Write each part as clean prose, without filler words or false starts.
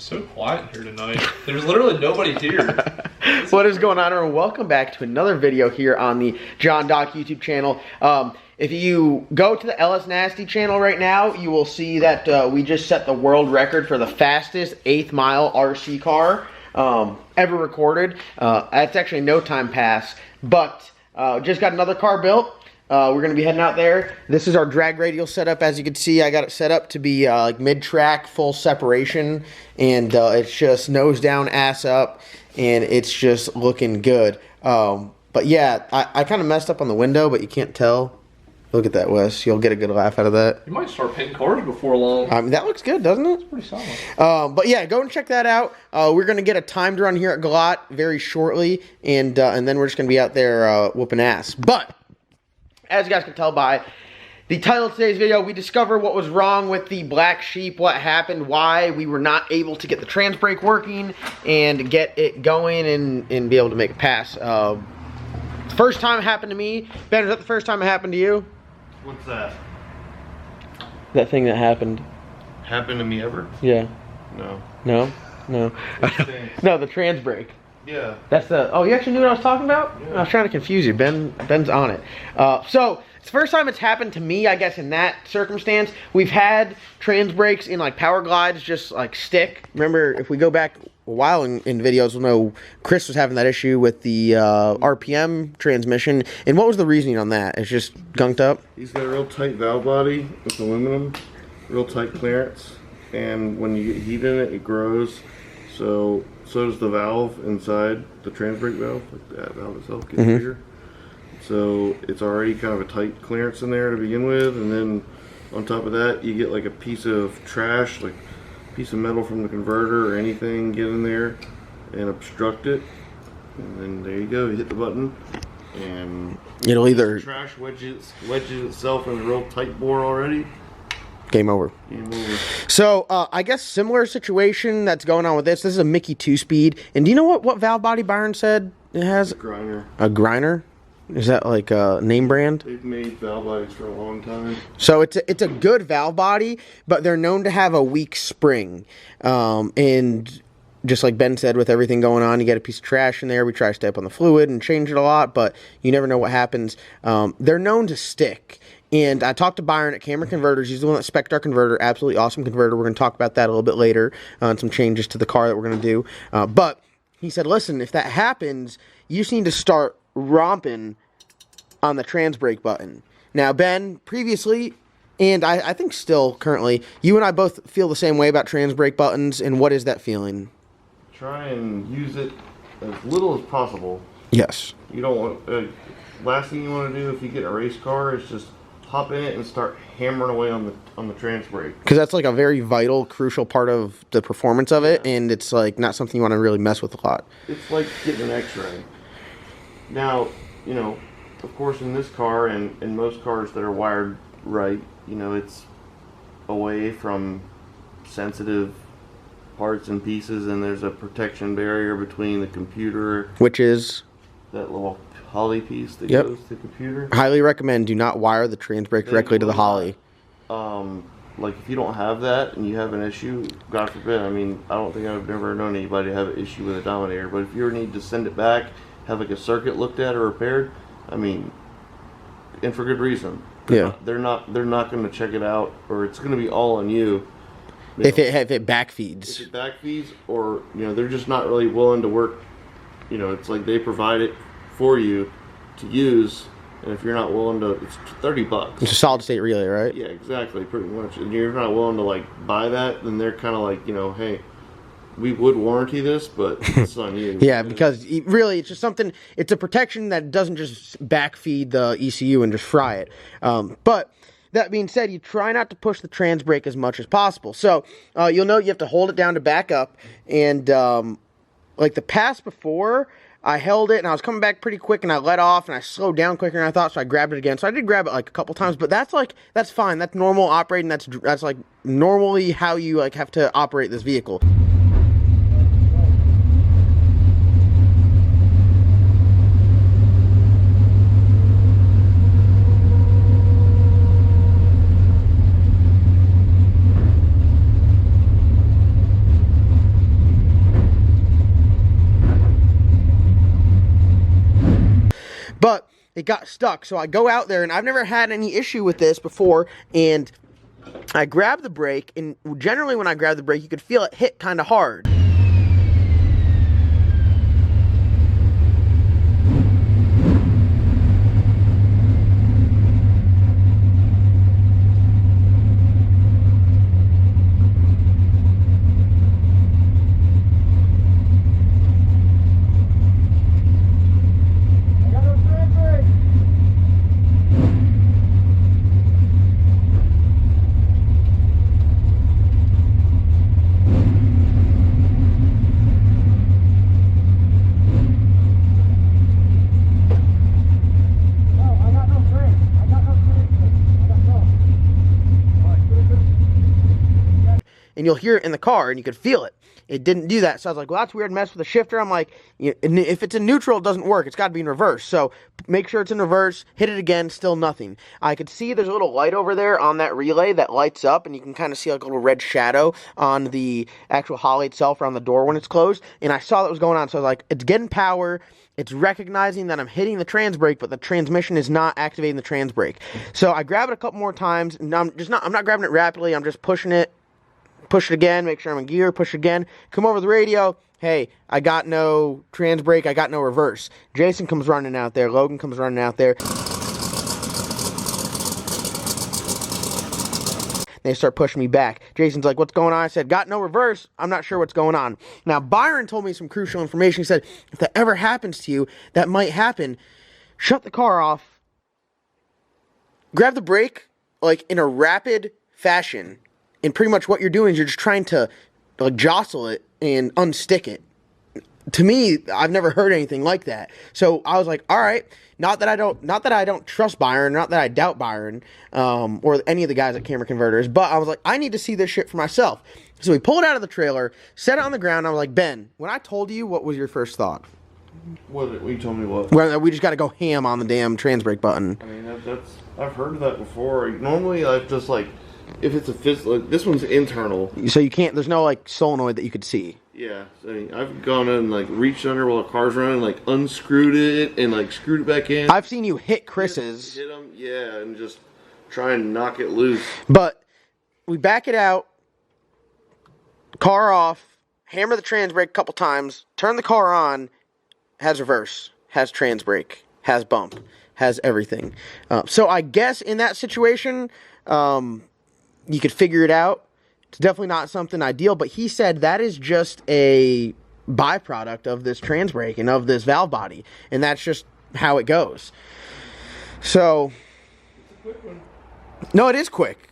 So quiet here tonight. There's literally nobody here. What is going on, everyone? Welcome back to another video here on the John Doc YouTube channel. If you go to the LS Nasty channel right now, you will see that we just set the world record for the fastest 8th mile RC car ever recorded. It's actually no time pass, but just got another car built. We're going to be heading out there. This is our drag radial setup. As you can see, I got it set up to be like mid-track, full separation, and it's just nose down, ass up, and it's just looking good. But yeah, I kind of messed up on the window, but you can't tell. Look at that, Wes. You'll get a good laugh out of that. You might start painting cars before long. I mean, that looks good, doesn't it? It's pretty solid. But yeah, go and check that out. We're going to get a timed run here at Galot very shortly, and then we're just going to be out there whooping ass. But as you guys can tell by the title of today's video, we discover what was wrong with the Black Sheep, what happened, why we were not able to get the trans brake working and get it going and be able to make a pass. First time it happened to me. Ben, was that the first time it happened to you? What's that? That thing that happened. Happened to me ever? Yeah. No. No? No. No, the trans brake. Yeah. That's the, oh, you actually knew what I was talking about? Yeah. I was trying to confuse you. Ben's on it. So, it's the first time it's happened to me, I guess, in that circumstance. We've had trans brakes in, like, power glides just, like, stick. Remember, if we go back a while in videos, we'll know Chris was having that issue with the RPM transmission. And what was the reasoning on that? It's just gunked up? He's got a real tight valve body. It's aluminum. Real tight clearance. And when you get heat in it, it grows. So does the valve inside the trans brake valve. Like that valve itself gets bigger. So it's already kind of a tight clearance in there to begin with. And then on top of that, you get like a piece of trash, like a piece of metal from the converter or anything, get in there and obstruct it. And then there you go. You hit the button and It'll either trash wedges itself in a real tight bore already. Game over. Game over. So, I guess similar situation that's going on with this. This is a Mickey 2-speed. And do you know what valve body Byron said it has? A grinder. A grinder? Is that like a name brand? They've made valve bodies for a long time. So it's a good valve body, but they're known to have a weak spring. And just like Ben said, with everything going on, you get a piece of trash in there. We try to stay up on the fluid and change it a lot, but you never know what happens. They're known to stick. And I talked to Byron at Camera Converters. He's the one that spec'd our converter. Absolutely awesome converter. We're going to talk about that a little bit later and some changes to the car that we're going to do. But he said, listen, if that happens, you just need to start romping on the trans brake button. Now, Ben, previously, and I think still currently, you and I both feel the same way about trans brake buttons. And what is that feeling? Try and use it as little as possible. Yes. You don't want... last thing you want to do if you get a race car is just hop in it and start hammering away on the trans brake. Because that's like a very vital, crucial part of the performance of it, and it's like not something you want to really mess with a lot. It's like getting an X-ray. Now, you know, of course in this car and in most cars that are wired right, you know, it's away from sensitive parts and pieces, and there's a protection barrier between the computer, Which is? that little Holly piece that goes to the computer. Highly recommend do not wire the trans brake directly to the Holly. Like if you don't have that and you have an issue, God forbid, I mean, I don't think I've never known anybody to have an issue with a Dominator, but if you ever need to send it back, have like a circuit looked at or repaired, I mean, and for good reason. They're not going to check it out, or it's going to be all on you. If it backfeeds. If it backfeeds, or, you know, they're just not really willing to work. You know, it's like they provide it for you to use, and if you're not willing to, it's $30. It's a solid state relay, right? Yeah, exactly, pretty much. And you're not willing to like buy that, then they're kind of like, you know, hey, we would warranty this, but it's on you. Yeah, because really it's just something, it's a protection that doesn't just backfeed the ECU and just fry it. But that being said, you try not to push the trans brake as much as possible. So you'll note you have to hold it down to back up, and like the pass before, I held it and I was coming back pretty quick and I let off and I slowed down quicker than I thought, so I grabbed it again. So I did grab it like a couple times, but that's fine. That's normal operating. That's like normally how you like have to operate this vehicle. But it got stuck, so I go out there, and I've never had any issue with this before, and I grab the brake, and generally when I grab the brake, you could feel it hit kind of hard. And you'll hear it in the car, and you could feel it. It didn't do that, so I was like, well, that's weird. Mess with the shifter. I'm like, if it's in neutral, it doesn't work. It's got to be in reverse. So make sure it's in reverse. Hit it again. Still nothing. I could see there's a little light over there on that relay that lights up, and you can kind of see like a little red shadow on the actual Holly itself or on the door when it's closed. And I saw that was going on, so I was like, it's getting power. It's recognizing that I'm hitting the trans brake, but the transmission is not activating the trans brake. So I grab it a couple more times, and I'm not grabbing it rapidly. I'm just pushing it. Push it again, make sure I'm in gear, push it again, come over the radio, hey, I got no trans brake, I got no reverse. Jason comes running out there, Logan comes running out there. They start pushing me back. Jason's like, what's going on? I said, got no reverse, I'm not sure what's going on. Now, Byron told me some crucial information. He said, if that ever happens to you, that might happen, shut the car off, grab the brake, like, in a rapid fashion. And pretty much what you're doing is you're just trying to like jostle it and unstick it. To me, I've never heard anything like that. So I was like, all right, not that I don't trust Byron, not that I doubt Byron, or any of the guys at Camera Converters, but I was like, I need to see this shit for myself. So we pulled it out of the trailer, set it on the ground. I was like, Ben, when I told you, what was your first thought? What you told me what? Well, we just got to go ham on the damn trans brake button. I mean, I've heard of that before. Normally, I've just like, if it's a physical, like, this one's internal. So you can't, there's no like solenoid that you could see. Yeah, I mean, I've gone in and like reached under while the car's running, like unscrewed it and like screwed it back in. I've seen you hit Chris's. Hit them, yeah, and just try and knock it loose. But we back it out, car off, hammer the trans brake a couple times, turn the car on, has reverse, has trans brake, has bump, has everything. So I guess in that situation, you could figure it out. It's definitely not something ideal, but he said that is just a byproduct of this trans brake and of this valve body, and that's just how it goes. So, It's a quick one. No, it is quick.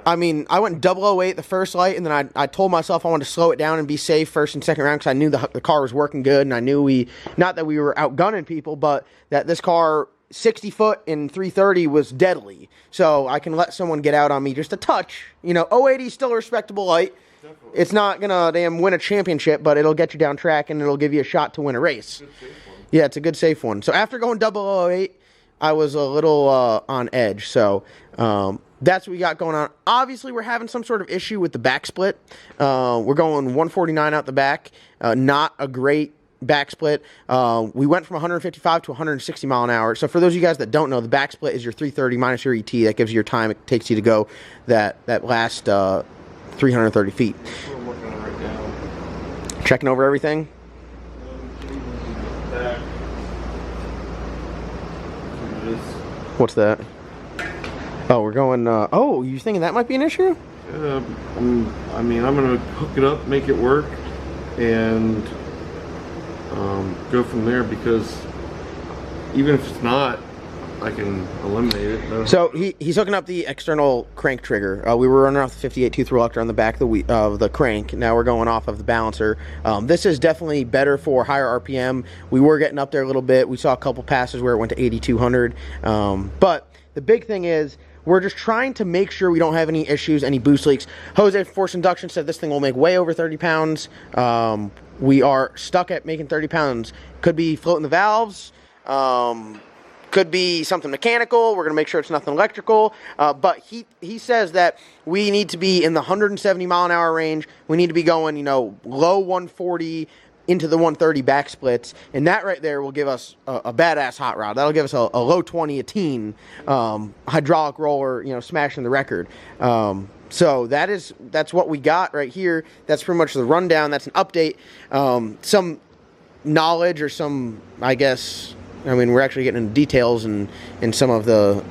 I mean, I went 008 the first light, and then I told myself I wanted to slow it down and be safe first and second round because I knew the car was working good, and I knew not that we were outgunning people, but that this car 60 foot in 330 was deadly. So I can let someone get out on me just a touch. You know, 080 is still a respectable light. Definitely. It's not going to damn win a championship, but it'll get you down track and it'll give you a shot to win a race. Good safe one. Yeah, it's a good safe one. So after going 008, I was a little on edge. So that's what we got going on. Obviously, we're having some sort of issue with the back split. We're going 149 out the back. Not a great back split. We went from 155 to 160 mile an hour. So for those of you guys that don't know, the back split is your 330 minus your ET. That gives you your time it takes you to go that last 330 feet. I'm working on it right now. Checking over everything. Back. What's that? Oh, we're going, oh, you thinking that might be an issue? I mean, I'm going to hook it up, make it work, and go from there, because even if it's not, I can eliminate it though. So he's hooking up the external crank trigger. We were running off the 58 tooth reluctor on the back of the crank. Now we're going off of the balancer. This is definitely better for higher RPM. We were getting up there a little bit. We saw a couple passes where it went to 8,200. But the big thing is we're just trying to make sure we don't have any issues, any boost leaks. Jose from Force Induction said this thing will make way over 30 pounds. We are stuck at making 30 pounds. Could be floating the valves. Could be something mechanical. We're going to make sure it's nothing electrical. But he says that we need to be in the 170 mile an hour range. We need to be going, you know, low 140, into the 130 back splits, and that right there will give us a badass hot rod. That'll give us a low 20, a teen hydraulic roller, you know, smashing the record. So that's what we got right here. That's pretty much the rundown. That's an update. Some knowledge or some, I guess, I mean, we're actually getting into details and some of the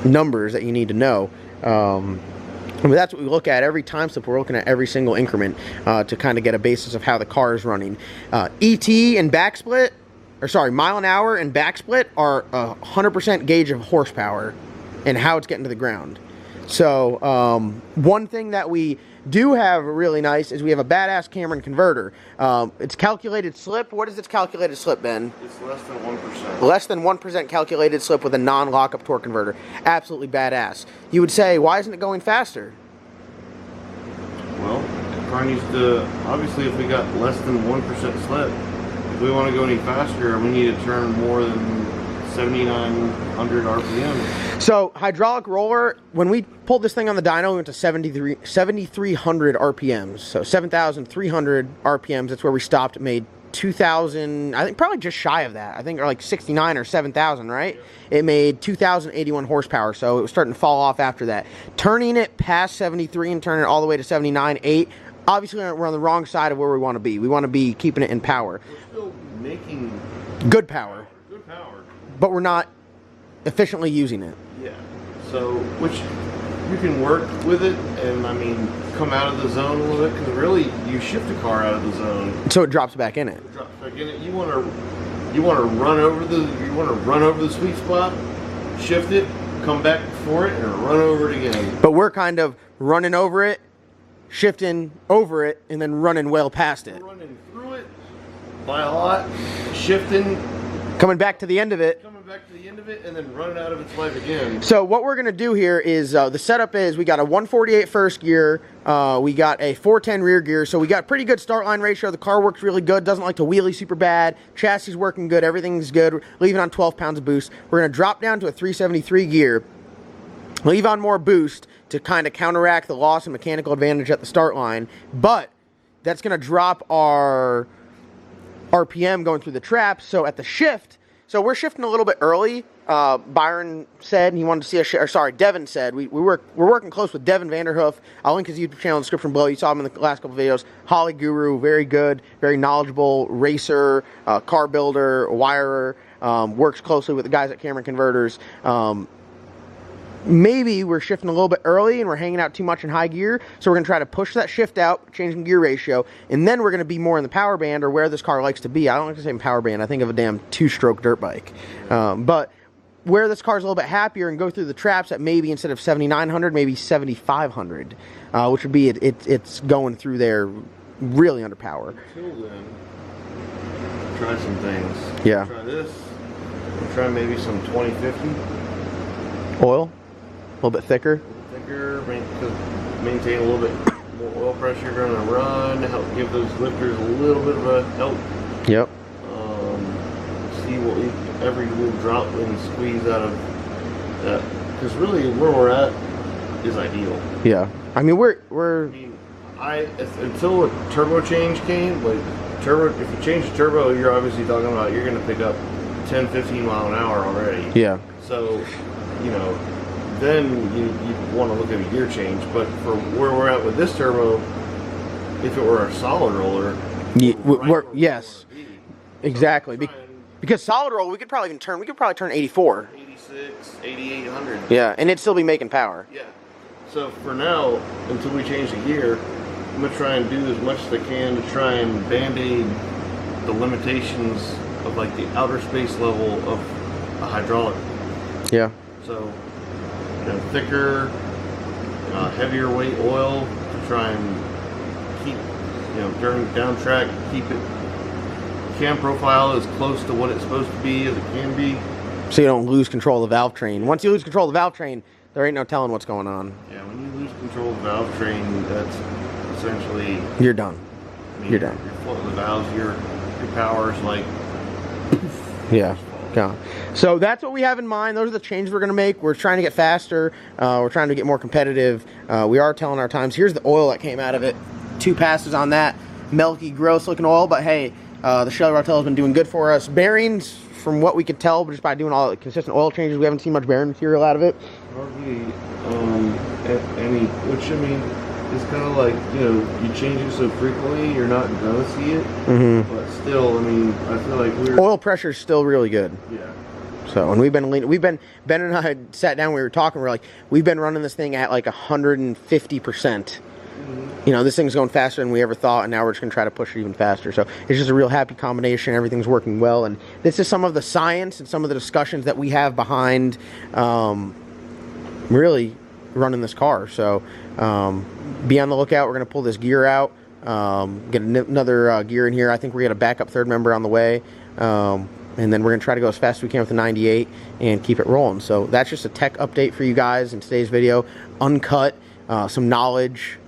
numbers that you need to know. But that's what we look at every time slip. We're looking at every single increment to kind of get a basis of how the car is running. ET and back split, or sorry, mile an hour and back split are a 100% gauge of horsepower and how it's getting to the ground. So one thing that we do have really nice is we have a badass Cameron converter. It's calculated slip. What is its calculated slip, Ben? It's less than 1%. Less than 1% calculated slip with a non-lockup torque converter. Absolutely badass. You would say, why isn't it going faster? Well, the car needs to, obviously if we got less than 1% slip, if we want to go any faster, we need to turn more than 7,900 RPM. So hydraulic roller, when we pulled this thing on the dyno, we went to 7,300 RPMs. So 7,300 RPMs. That's where we stopped. It made 2,000. I think probably just shy of that. I think like 69 or 7,000, right? It made 2,081 horsepower. So it was starting to fall off after that. Turning it past 73 and turning it all the way to 79.8. Obviously, we're on the wrong side of where we want to be. We want to be keeping it in power. We're still making good power. Good power. But we're not efficiently using it. Yeah. So, which you can work with it and, I mean, come out of the zone a little bit, because really, you shift the car out of the zone. So it drops back in it. It drops back in it. You want to run over the sweet spot, shift it, come back for it, and run over it again. But we're kind of running over it, shifting over it, and then running well past it. We're running through it by a lot, shifting, coming back to the end of it, and then running out of its life again. So what we're going to do here is, the setup is, we got a 148 first gear, we got a 410 rear gear, so we got pretty good start line ratio. The car works really good, doesn't like to wheelie super bad, chassis is working good, everything's good, leaving on 12 pounds of boost. We're going to drop down to a 373 gear, leave on more boost to kind of counteract the loss of mechanical advantage at the start line, but that's going to drop our RPM going through the traps. So at the shift, so we're shifting a little bit early. Byron said he wanted to see us, or sorry, Devin said we're working close with Devin Vanderhoof. I'll link his YouTube channel in the description below. You saw him in the last couple of videos. Holly Guru, very good, very knowledgeable racer, car builder, wirer. Works closely with the guys at Cameron Converters. Maybe we're shifting a little bit early and we're hanging out too much in high gear, so we're going to try to push that shift out, changing gear ratio, and then we're going to be more in the power band, or where this car likes to be. I don't like to say power band. I think of a damn two-stroke dirt bike. But where this car's a little bit happier and go through the traps at maybe, instead of 7,900, maybe 7,500, which would be it's going through there really under power. Until then, try some things. Yeah. Try this. We'll try maybe some 2050. Oil? A little bit thicker. Maintain a little bit more oil pressure during the run, help give those lifters a little bit of a help. Yep. See what every little drop and squeeze out of that, because really where we're at is ideal. Yeah. I mean, until a turbo change came, like turbo, if you change the turbo, you're obviously talking about you're going to pick up 10, 15 mile an hour already. Yeah. So, you know, then you want to look at a gear change. But for where we're at with this turbo, if it were a solid roller, yes, exactly. Because solid roll, we could probably turn 84, 86, 8800. Yeah, and it'd still be making power. Yeah. So for now, until we change the gear, I'm gonna try and do as much as I can to try and band-aid the limitations of like the outer space level of a hydraulic. Yeah. So, you know, thicker, heavier weight oil to try and keep, you know, during down track, keep it cam profile as close to what it's supposed to be as it can be. So you don't lose control of the valve train. Once you lose control of the valve train, there ain't no telling what's going on. Yeah, when you lose control of the valve train, that's essentially you're done. I mean, you're done. You're floating the valves. Your power's like. Yeah. Yeah. So that's what we have in mind. Those are the changes we're going to make. We're trying to get faster. We're trying to get more competitive. We are telling our times. Here's the oil that came out of it. 2 passes on that. milky, gross looking oil, but hey, the Shelly Martell has been doing good for us. Bearings, from what we could tell, just by doing all the consistent oil changes, we haven't seen much bearing material out of it. Hardly any, which I mean, it's kind of like, you know, you change it so frequently, you're not gonna see it. But still, I mean, I feel like oil pressure is still really good. Yeah. So, and Ben and I had sat down, we were talking, we're like, we've been running this thing at like 150%. You know, this thing's going faster than we ever thought, and now we're just going to try to push it even faster. So it's just a real happy combination. Everything's working well, and this is some of the science and some of the discussions that we have behind really running this car. So be on the lookout. We're going to pull this gear out, get another gear in here. I think we're going to backup third member on the way. And then we're going to try to go as fast as we can with the 98 and keep it rolling. So that's just a tech update for you guys in today's video. Uncut, some knowledge.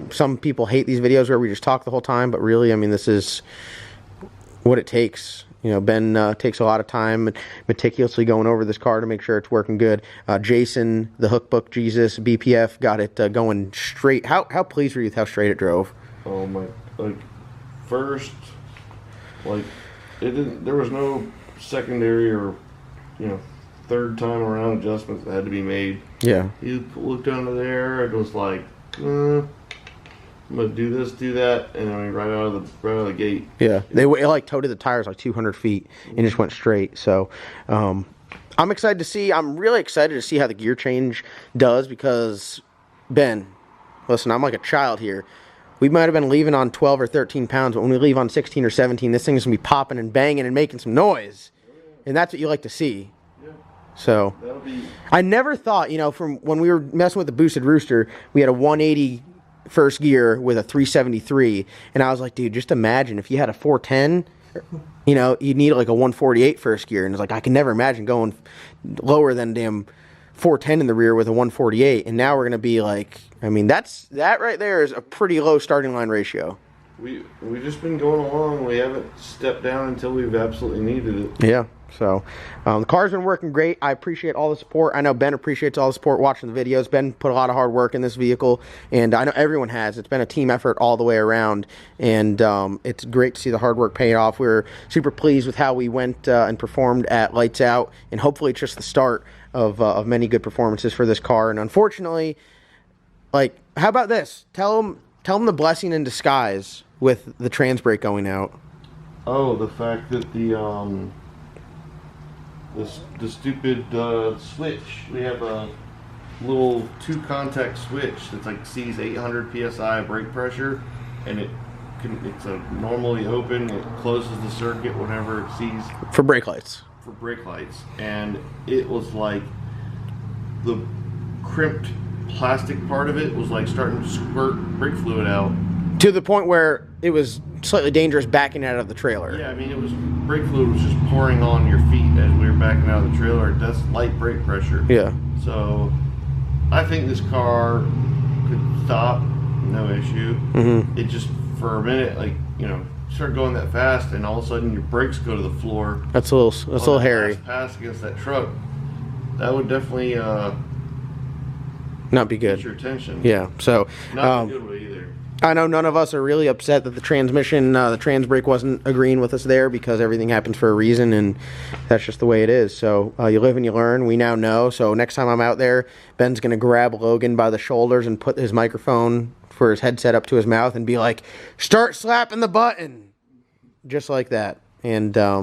Some people hate these videos where we just talk the whole time, but really, I mean, this is what it takes. You know, Ben takes a lot of time meticulously going over this car to make sure it's working good. Jason, the Hookbook Jesus, BPF, got it going straight. How pleased were you with how straight it drove? Oh my, like, first, like, it didn't, there was no secondary or, you know, third time around adjustments that had to be made. Yeah. You looked under there, it was like, I'm gonna do this, do that, and I mean, right out of the gate. Yeah, it like toted the tires like 200 feet and just went straight. So, I'm excited to see. I'm really excited to see how the gear change does, because Ben, listen, I'm like a child here. We might have been leaving on 12 or 13 pounds, but when we leave on 16 or 17, this thing's gonna be popping and banging and making some noise, and that's what you like to see. So, I never thought, you know, from when we were messing with the Boosted Rooster, we had a 180 first gear with a 373, and I was like, dude, just imagine if you had a 410, you know, you'd need like a 148 first gear, and it's like, I can never imagine going lower than damn 410 in the rear with a 148, and now we're going to be like, I mean, that right there is a pretty low starting line ratio. We've just been going along. We haven't stepped down until we've absolutely needed it. Yeah. So the car's been working great. I appreciate all the support. I know Ben appreciates all the support watching the videos. Ben put a lot of hard work in this vehicle, and I know everyone has. It's been a team effort all the way around, and it's great to see the hard work pay off. We're super pleased with how we went and performed at Lights Out, and hopefully it's just the start of many good performances for this car. And unfortunately, like, how about this? Tell them the blessing in disguise with the trans brake going out. Oh, the fact that the stupid switch. We have a little 2-contact switch that's like sees 800 psi brake pressure, and it's a normally open. It closes the circuit whenever it sees for brake lights. For brake lights, and it was like the crimped plastic part of it was like starting to squirt brake fluid out. To the point where it was slightly dangerous backing out of the trailer. Yeah, I mean, brake fluid was just pouring on your feet as we were backing out of the trailer. That's light brake pressure. Yeah. So, I think this car could stop, no issue. It just, for a minute, like, you know, start going that fast, and all of a sudden your brakes go to the floor. That's a little hairy. Pass against that truck. That would definitely not be good. Get your attention. Yeah. So, not a good way either. I know none of us are really upset that the transmission, the trans brake wasn't agreeing with us there, because everything happens for a reason, and that's just the way it is. So you live and you learn. We now know. So next time I'm out there, Ben's going to grab Logan by the shoulders and put his microphone for his headset up to his mouth and be like, start slapping the button. Just like that. And we're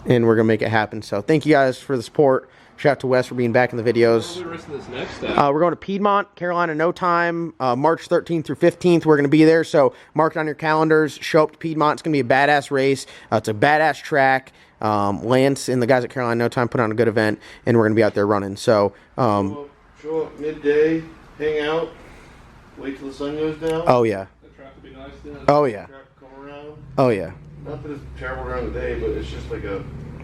going to make it happen. So thank you guys for the support. Shout out to Wes for being back in the videos. What are we risking this next step? We're going to Piedmont, Carolina in no time. March 13th through 15th, we're going to be there. So mark it on your calendars. Show up to Piedmont. It's going to be a badass race. It's a badass track. Lance and the guys at Carolina in no time put on a good event, and we're going to be out there running. So show up midday, hang out, wait till the sun goes down. Oh yeah. The track will be nice then. Oh yeah. Come around. Oh yeah. Not that it's terrible around the day, but it's just like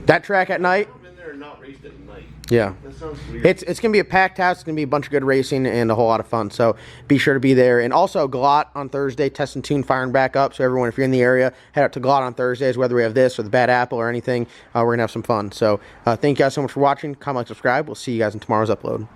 that track at night. I've been there and not raced at night. Yeah. That sounds weird. It's going to be a packed house. It's going to be a bunch of good racing and a whole lot of fun. So be sure to be there. And also Glot on Thursday, Test and Tune firing back up. So everyone, if you're in the area, head out to Glot on Thursdays, whether we have this or the Bad Apple or anything. We're going to have some fun. So thank you guys so much for watching. Comment, like, subscribe. We'll see you guys in tomorrow's upload.